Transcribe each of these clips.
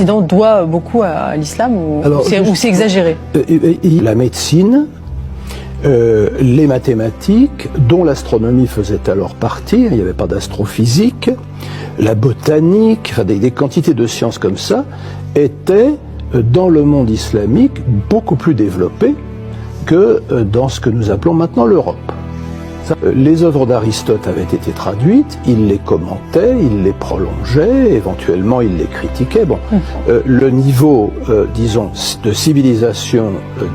l'Occident doit beaucoup à l'islam ou c'est exagéré? La médecine, les mathématiques, dont l'astronomie faisait alors partie, il n'y avait pas d'astrophysique, la botanique, enfin des quantités de sciences comme ça, étaient dans le monde islamique beaucoup plus développées que dans ce que nous appelons maintenant l'Europe. Les œuvres d'Aristote avaient été traduites, il les commentait, il les prolongeait, éventuellement il les critiquait. Bon, le niveau, disons, de civilisation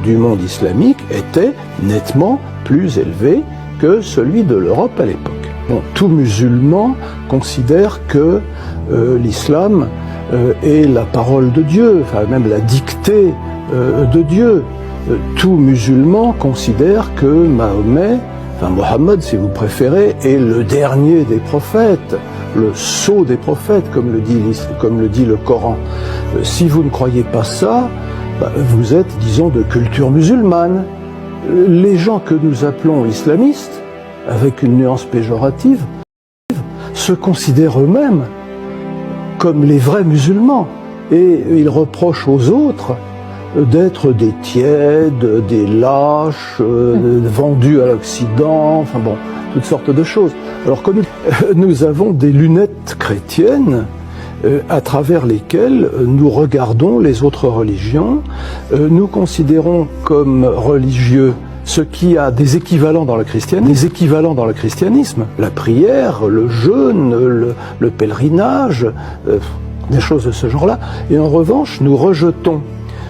du monde islamique était nettement plus élevé que celui de l'Europe à l'époque. Bon, tout musulman considère que l'islam est la parole de Dieu, enfin même la dictée de Dieu. Tout musulman considère que Mahomet, enfin Mohammed si vous préférez, est le dernier des prophètes, le sceau des prophètes, comme le dit le Coran. Si vous ne croyez pas ça, vous êtes, disons, de culture musulmane. Les gens que nous appelons islamistes, avec une nuance péjorative, se considèrent eux-mêmes comme les vrais musulmans. Et ils reprochent aux autres d'être des tièdes, des lâches, vendus à l'Occident, enfin bon, toutes sortes de choses. Alors que nous avons des lunettes chrétiennes à travers lesquelles nous regardons les autres religions, nous considérons comme religieux ce qui a des équivalents dans le christianisme, la prière, le jeûne, le pèlerinage, des choses de ce genre-là. Et en revanche, nous rejetons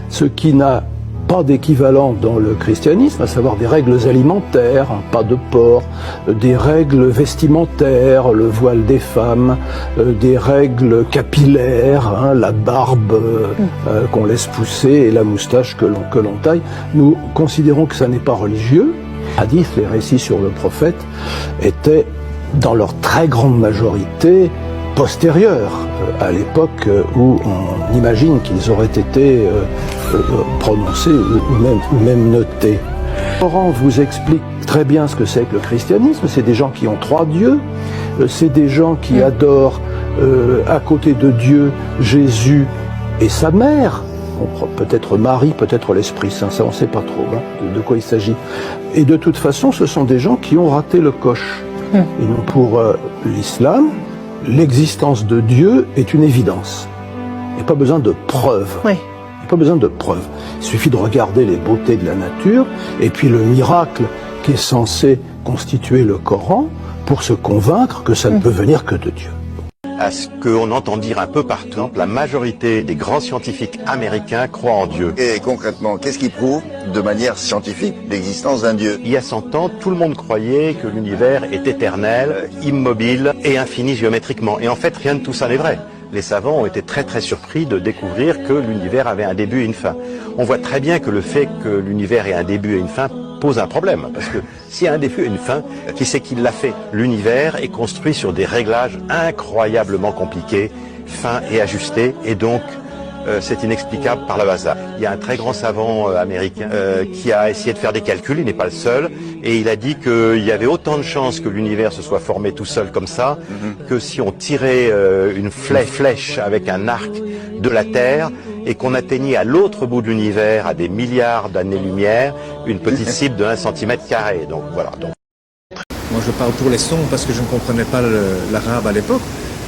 ce qui n'a pas d'équivalent dans le christianisme, à savoir des règles alimentaires, pas de porc, des règles vestimentaires, le voile des femmes, des règles capillaires, la barbe qu'on laisse pousser et la moustache que l'on taille. Nous considérons que ça n'est pas religieux. Les hadiths, les récits sur le prophète, étaient dans leur très grande majorité postérieurs à l'époque où on imagine qu'ils auraient été prononcés ou même notés. Le Coran vous explique très bien ce que c'est que le christianisme. C'est des gens qui ont 3 dieux, c'est des gens qui adorent à côté de Dieu Jésus et sa mère, peut-être Marie, peut-être l'Esprit Saint, ça on ne sait pas trop de quoi il s'agit. Et de toute façon, ce sont des gens qui ont raté le coche. Et donc pour l'islam, l'existence de Dieu est une évidence. Il n'y a pas besoin de preuves. Oui. Il n'y a pas besoin de preuves. Il suffit de regarder les beautés de la nature et puis le miracle qui est censé constituer le Coran pour se convaincre que ça ne peut venir que de Dieu. À ce qu'on entend dire un peu partout, la majorité des grands scientifiques américains croient en Dieu. Et concrètement, qu'est-ce qui prouve de manière scientifique l'existence d'un Dieu? Il y a 100 ans, tout le monde croyait que l'univers est éternel, immobile et infini géométriquement. Et en fait, rien de tout ça n'est vrai. Les savants ont été très surpris de découvrir que l'univers avait un début et une fin. On voit très bien que le fait que l'univers ait un début et une fin pose un problème, parce que s'il y a un début et une fin, qui c'est qui l'a fait? L'univers est construit sur des réglages incroyablement compliqués, fins et ajustés, et donc c'est inexplicable par le hasard. Il y a un très grand savant américain qui a essayé de faire des calculs, il n'est pas le seul, et il a dit qu'il y avait autant de chances que l'univers se soit formé tout seul comme ça, que si on tirait une flèche avec un arc de la Terre, et qu'on atteignait à l'autre bout de l'univers, à des milliards d'années-lumière, une petite cible de 1 cm². Donc voilà. Moi je parle pour les sons parce que je ne comprenais pas l'arabe à l'époque.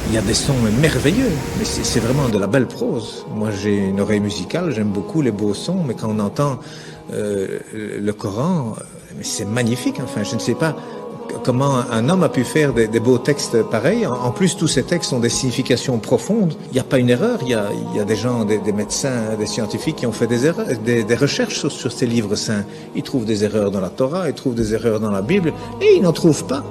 Il y a des sons merveilleux, mais c'est vraiment de la belle prose. Moi j'ai une oreille musicale, j'aime beaucoup les beaux sons, mais quand on entend le Coran, c'est magnifique. Enfin, je ne sais pas comment un homme a pu faire des beaux textes pareils. En plus, tous ces textes ont des significations profondes. Il n'y a pas une erreur. Il y a des gens, des médecins, des scientifiques qui ont fait des erreurs, des recherches sur ces livres saints. Ils trouvent des erreurs dans la Torah, ils trouvent des erreurs dans la Bible, et ils n'en trouvent pas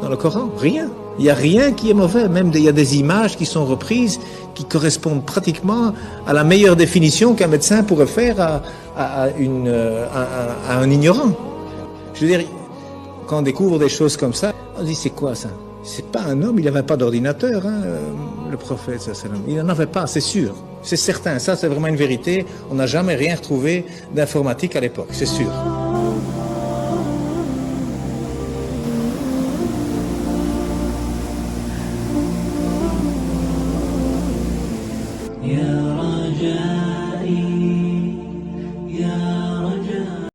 dans le Coran. Rien. Il n'y a rien qui est mauvais. Même il y a des images qui sont reprises, qui correspondent pratiquement à la meilleure définition qu'un médecin pourrait faire à un ignorant. Je veux dire, quand on découvre des choses comme ça, on dit c'est quoi ça? C'est pas un homme, il n'avait pas d'ordinateur, le prophète, ça, il n'en avait pas, c'est sûr, c'est certain, ça c'est vraiment une vérité. On n'a jamais rien retrouvé d'informatique à l'époque, c'est sûr. Ya الجاه